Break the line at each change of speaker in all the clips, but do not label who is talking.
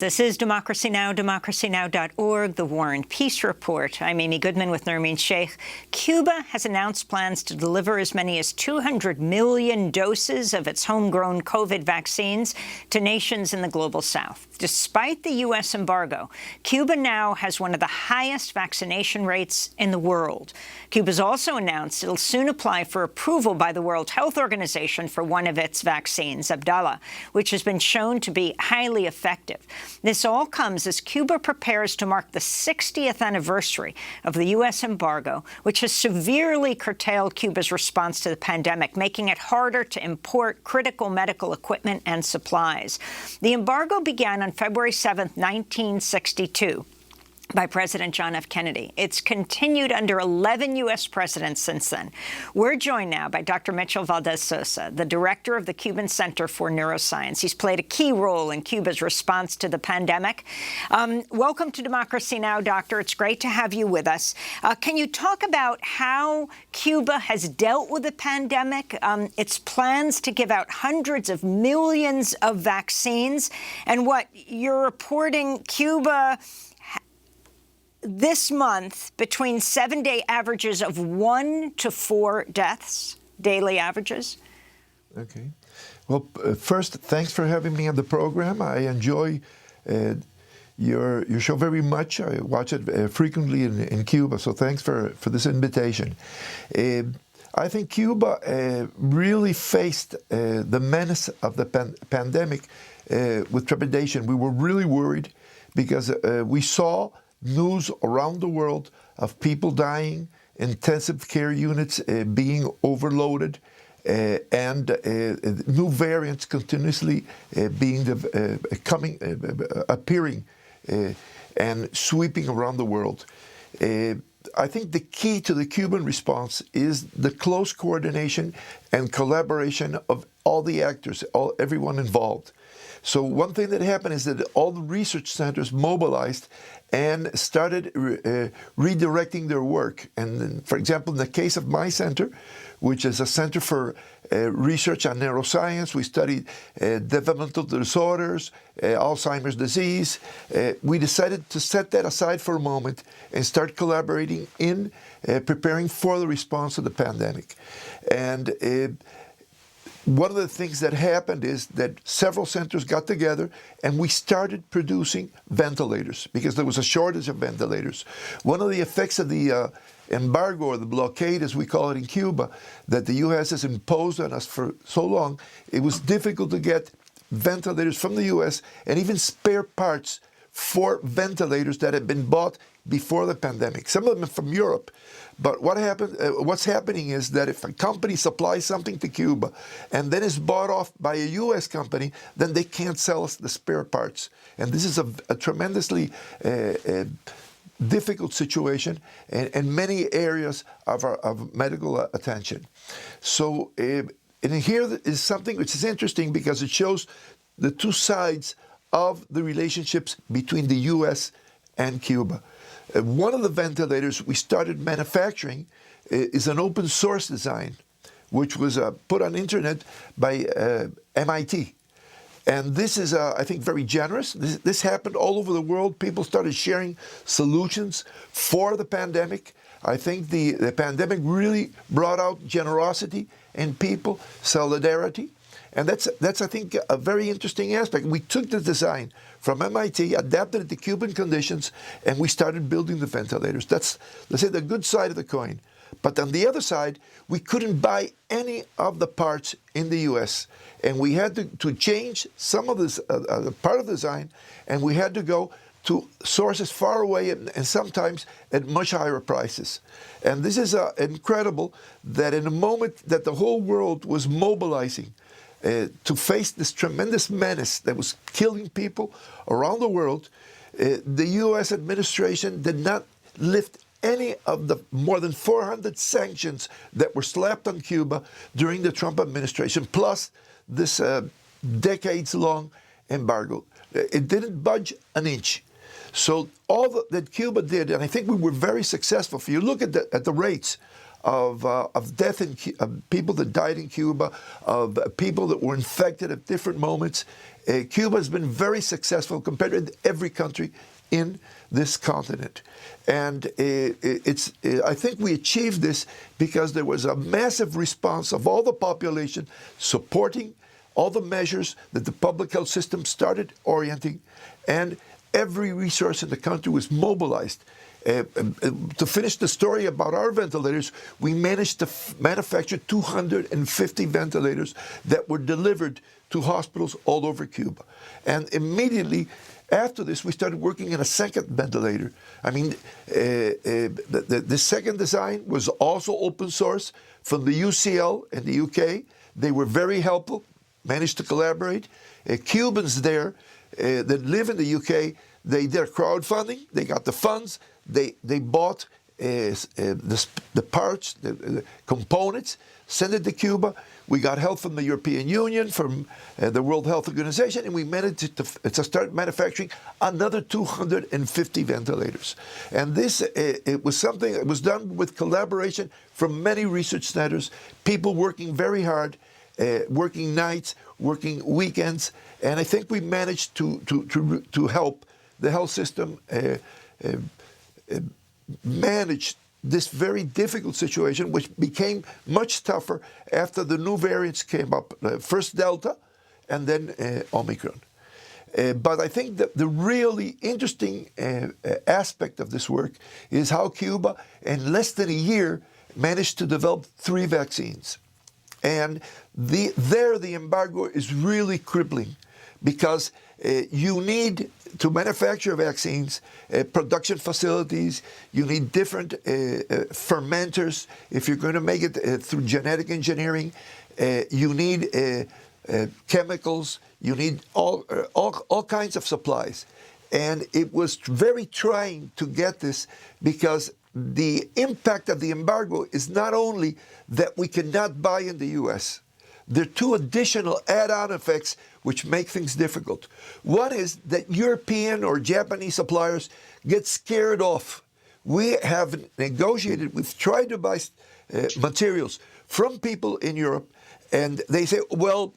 This is Democracy Now!, democracynow.org, the War and Peace Report. I'm Amy Goodman with Nermeen Sheikh. Cuba has announced plans to deliver as many as 200 million doses of its homegrown COVID vaccines to nations in the global south. Despite the U.S. embargo, Cuba now has one of the highest vaccination rates in the world. Cuba's also announced it'll soon apply for approval by the World Health Organization for one of its vaccines, Abdala, which has been shown to be highly effective. This all comes as Cuba prepares to mark the 60th anniversary of the U.S. embargo, which has severely curtailed Cuba's response to the pandemic, making it harder to import critical medical equipment and supplies. The embargo began on February 7, 1962. By President John F. Kennedy. It's continued under 11 U.S. presidents since then. We're joined now by Dr. Mitchell Valdez-Sosa, the director of the Cuban Center for Neuroscience. He's played a key role in Cuba's response to the pandemic. Welcome to Democracy Now!, Doctor. It's great to have you with us. Can you talk about how Cuba has dealt with the pandemic, its plans to give out hundreds of millions of vaccines, and what you're reporting Cuba this month between 7-day averages of 1 to 4 deaths, daily averages?
Okay. Well, first, thanks for having me on the program. I enjoy your show very much. I watch it frequently in Cuba, so thanks for this invitation. I think Cuba really faced the menace of the pandemic with trepidation. We were really worried because we saw news around the world of people dying, intensive care units being overloaded, and new variants continuously appearing and sweeping around the world. I think the key to the Cuban response is the close coordination and collaboration of all the actors, everyone involved. So one thing that happened is that all the research centers mobilized and started redirecting their work. And for example, in the case of my center, which is a center for research on neuroscience, we studied developmental disorders, Alzheimer's disease. We decided to set that aside for a moment and start collaborating in preparing for the response to the pandemic. And one of the things that happened is that several centers got together and we started producing ventilators because there was a shortage of ventilators. One of the effects of the embargo, or the blockade as we call it in Cuba, that the U.S. has imposed on us for so long, it was difficult to get ventilators from the U.S. and even spare parts for ventilators that had been bought before the pandemic. Some of them are from Europe. But what's happening is that if a company supplies something to Cuba and then is bought off by a U.S. company, then they can't sell us the spare parts. And this is a tremendously difficult situation in many areas of medical attention. So and here is something which is interesting because it shows the two sides of the relationships between the U.S. and Cuba. One of the ventilators we started manufacturing is an open source design, which was put on internet by MIT. And this is, I think, very generous. This happened all over the world. People started sharing solutions for the pandemic. I think the pandemic really brought out generosity in people, solidarity. And that's I think, a very interesting aspect. We took the design from MIT, adapted it to Cuban conditions, and we started building the ventilators. That's, let's say, the good side of the coin. But on the other side, we couldn't buy any of the parts in the U.S. And we had to change some of this part of the design, and we had to go to sources far away and sometimes at much higher prices. And this is incredible that in a moment that the whole world was mobilizing to face this tremendous menace that was killing people around the world, the U.S. administration did not lift any of the more than 400 sanctions that were slapped on Cuba during the Trump administration, plus this decades-long embargo. It didn't budge an inch. So all that Cuba did, and I think we were very successful. If you look at the rates of death of people that died in Cuba, of people that were infected at different moments. Cuba has been very successful compared to every country in this continent. And I think we achieved this because there was a massive response of all the population supporting all the measures that the public health system started orienting, and every resource in the country was mobilized. To finish the story about our ventilators, we managed to manufacture 250 ventilators that were delivered to hospitals all over Cuba. And immediately after this, we started working on a second ventilator. I mean, the second design was also open source from the UCL in the UK. They were very helpful, managed to collaborate. Cubans there that live in the UK, they did crowdfunding. They got the funds. They bought the parts, the components, sent it to Cuba. We got help from the European Union, from the World Health Organization, and we managed to start manufacturing another 250 ventilators. And this, it was something that was done with collaboration from many research centers, people working very hard, working nights, working weekends, and I think we managed to help the health system manage this very difficult situation, which became much tougher after the new variants came up, first Delta and then Omicron. But I think that the really interesting aspect of this work is how Cuba, in less than a year, managed to develop 3 vaccines. And the embargo is really crippling, because you need to manufacture vaccines, production facilities, you need different fermenters. If you're going to make it through genetic engineering, you need chemicals, you need all kinds of supplies. And it was very trying to get this, because the impact of the embargo is not only that we cannot buy in the U.S., there are 2 additional add-on effects which make things difficult. One is that European or Japanese suppliers get scared off. We have negotiated, we've tried to buy materials from people in Europe, and they say, well,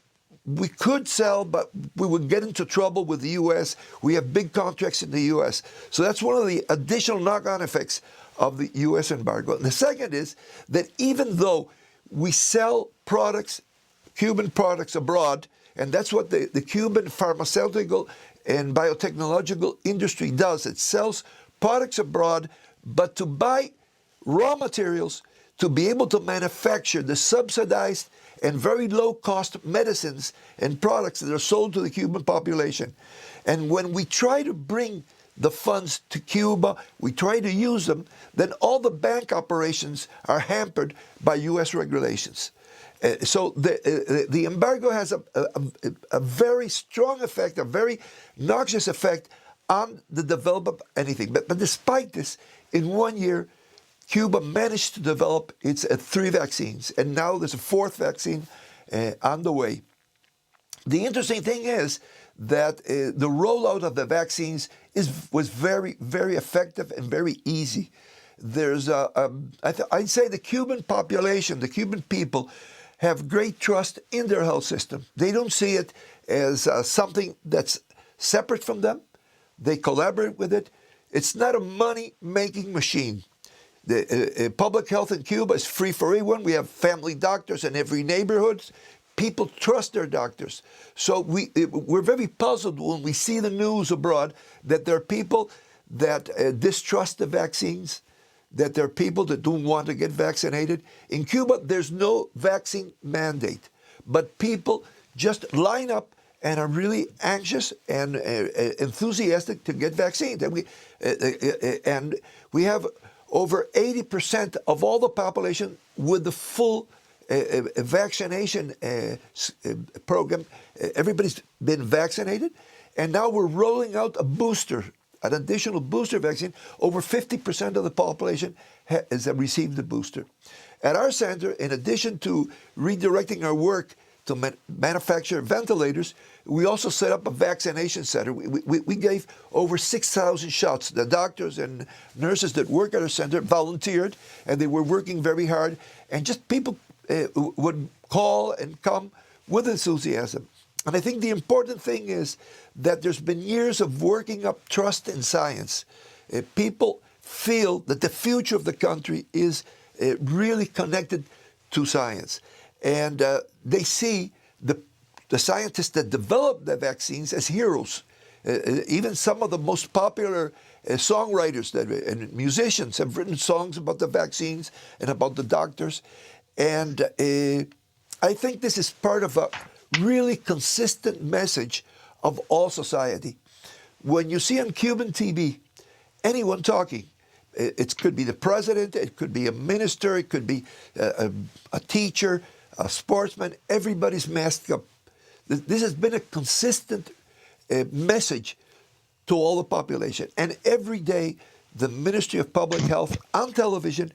we could sell, but we would get into trouble with the U.S. We have big contracts in the U.S. So that's one of the additional knock-on effects of the U.S. embargo. And the second is that even though we sell products, Cuban products abroad, and that's what the Cuban pharmaceutical and biotechnological industry does. It sells products abroad, but to buy raw materials to be able to manufacture the subsidized and very low-cost medicines and products that are sold to the Cuban population. And when we try to bring the funds to Cuba, we try to use them, then all the bank operations are hampered by U.S. regulations. So the embargo has a very strong effect, a very noxious effect on the development of anything. But despite this, in 1 year, Cuba managed to develop its 3 vaccines, and now there's a 4th vaccine on the way. The interesting thing is that the rollout of the vaccines was very, very effective and very easy. There's I'd say the Cuban population, the Cuban people, have great trust in their health system. They don't see it as something that's separate from them. They collaborate with it. It's not a money-making machine. The public health in Cuba is free for everyone. We have family doctors in every neighborhood. People trust their doctors. So we're very puzzled when we see the news abroad that there are people that distrust the vaccines, that there are people that don't want to get vaccinated. In Cuba, there's no vaccine mandate, but people just line up and are really anxious and enthusiastic to get vaccines. And we have over 80% of all the population with the full vaccination program. Everybody's been vaccinated, and now we're rolling out a booster, an additional booster vaccine. Over 50% of the population has received the booster. At our center, in addition to redirecting our work to manufacture ventilators. We also set up a vaccination center. We gave over 6,000 shots. The doctors and nurses that work at our center volunteered, and they were working very hard. And just people would call and come with enthusiasm. And I think the important thing is that there's been years of working up trust in science. People feel that the future of the country is really connected to science. And they see the scientists that developed the vaccines as heroes. Even some of the most popular songwriters and musicians have written songs about the vaccines and about the doctors. And I think this is part of a really consistent message of all society. When you see on Cuban TV anyone talking, it could be the president, it could be a minister, it could be a teacher, a sportsman, everybody's masked up. This has been a consistent message to all the population. And every day, the Ministry of Public Health on television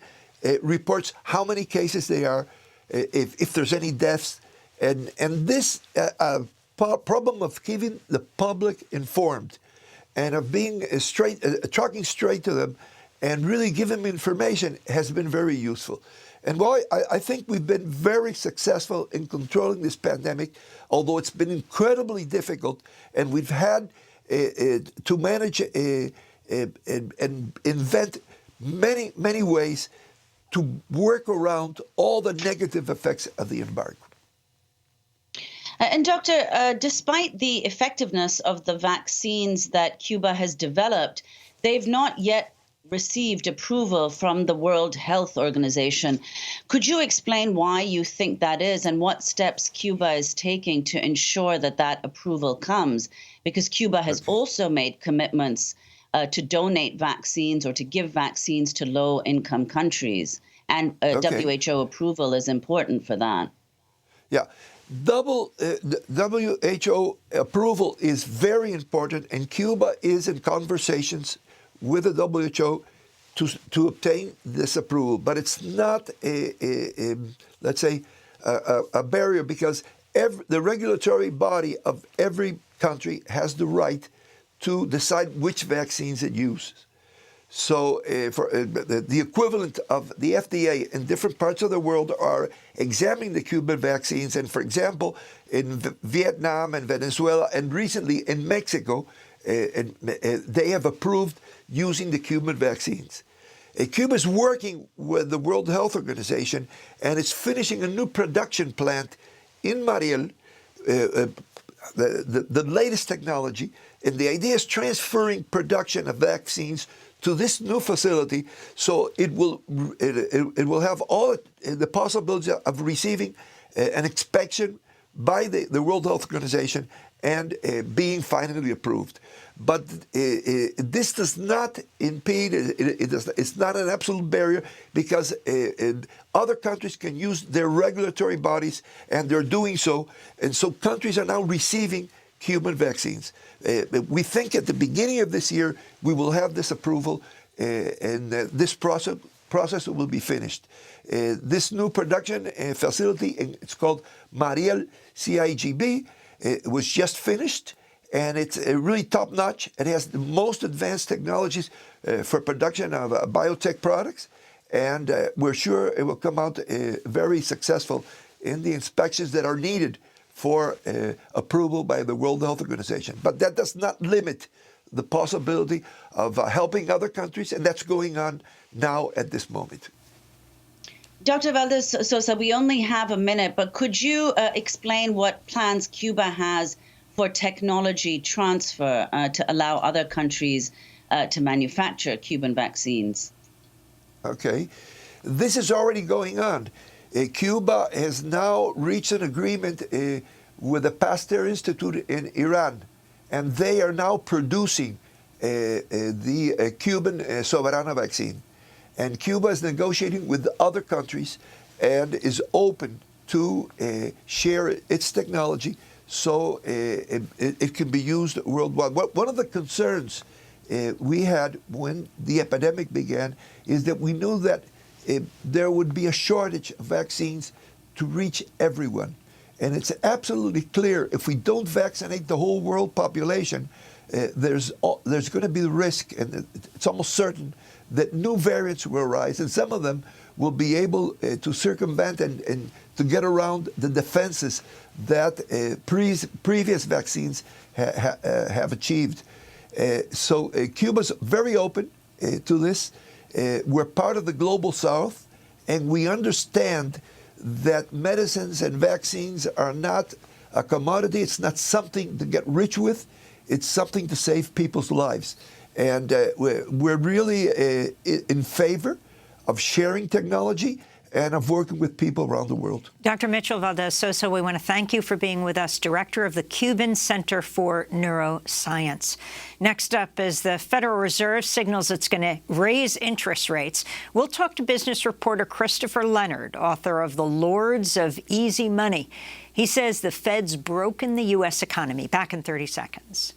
reports how many cases there are, if there's any deaths. And this problem of keeping the public informed and of being talking straight to them and really giving them information has been very useful. And while I think we've been very successful in controlling this pandemic, although it's been incredibly difficult, and we've had to manage and invent many ways to work around all the negative effects of the embargo.
And Doctor, despite the effectiveness of the vaccines that Cuba has developed, they've not yet received approval from the World Health Organization. Could you explain why you think that is and what steps Cuba is taking to ensure that that approval comes? Because Cuba has also made commitments to donate vaccines or to give vaccines to low-income countries, and WHO approval is important for that.
Yeah. WHO approval is very important, and Cuba is in conversations with the WHO to obtain this approval. But it's not let's say, a barrier, because the regulatory body of every country has the right to decide which vaccines it uses. So for the equivalent of the FDA in different parts of the world are examining the Cuban vaccines. And for example, in Vietnam and Venezuela and recently in Mexico, they have approved using the Cuban vaccines. Cuba is working with the World Health Organization, and it's finishing a new production plant in Mariel, the latest technology. And the idea is transferring production of vaccines to this new facility, so it will have all the possibility of receiving an inspection by the World Health Organization and being finally approved. But this does not impede, it's not an absolute barrier, because other countries can use their regulatory bodies, and they're doing so. And so countries are now receiving Cuban vaccines. We think at the beginning of this year, we will have this approval, and this process will be finished. This new production facility, it's called Mariel CIGB, was just finished, and it's really top-notch. It has the most advanced technologies for production of biotech products, and we're sure it will come out very successful in the inspections that are needed for approval by the World Health Organization. But that does not limit the possibility of helping other countries, and that's going on now at this moment.
Dr. Valdez-Sosa, we only have a minute, but could you explain what plans Cuba has for technology transfer to allow other countries to manufacture Cuban vaccines?
Okay. This is already going on. Cuba has now reached an agreement with the Pasteur Institute in Iran, and they are now producing the Cuban Soberana vaccine. And Cuba is negotiating with other countries and is open to share its technology so it can be used worldwide. One of the concerns we had when the epidemic began is that we knew that there would be a shortage of vaccines to reach everyone. And it's absolutely clear if we don't vaccinate the whole world population, there's going to be the risk, and it's almost certain, that new variants will arise, and some of them will be able to circumvent and to get around the defenses that previous vaccines have achieved. So Cuba's very open to this. We're part of the global South, and we understand that medicines and vaccines are not a commodity. It's not something to get rich with. It's something to save people's lives. And we're really in favor of sharing technology and of working with people around the world.
Dr. Mitchell Valdez-Sosa, we want to thank you for being with us, Director of the Cuban Center for Neuroscience. Next up, as the Federal Reserve signals it's going to raise interest rates, we'll talk to business reporter Christopher Leonard, author of The Lords of Easy Money. He says the Fed's broken the U.S. economy. Back in 30 seconds.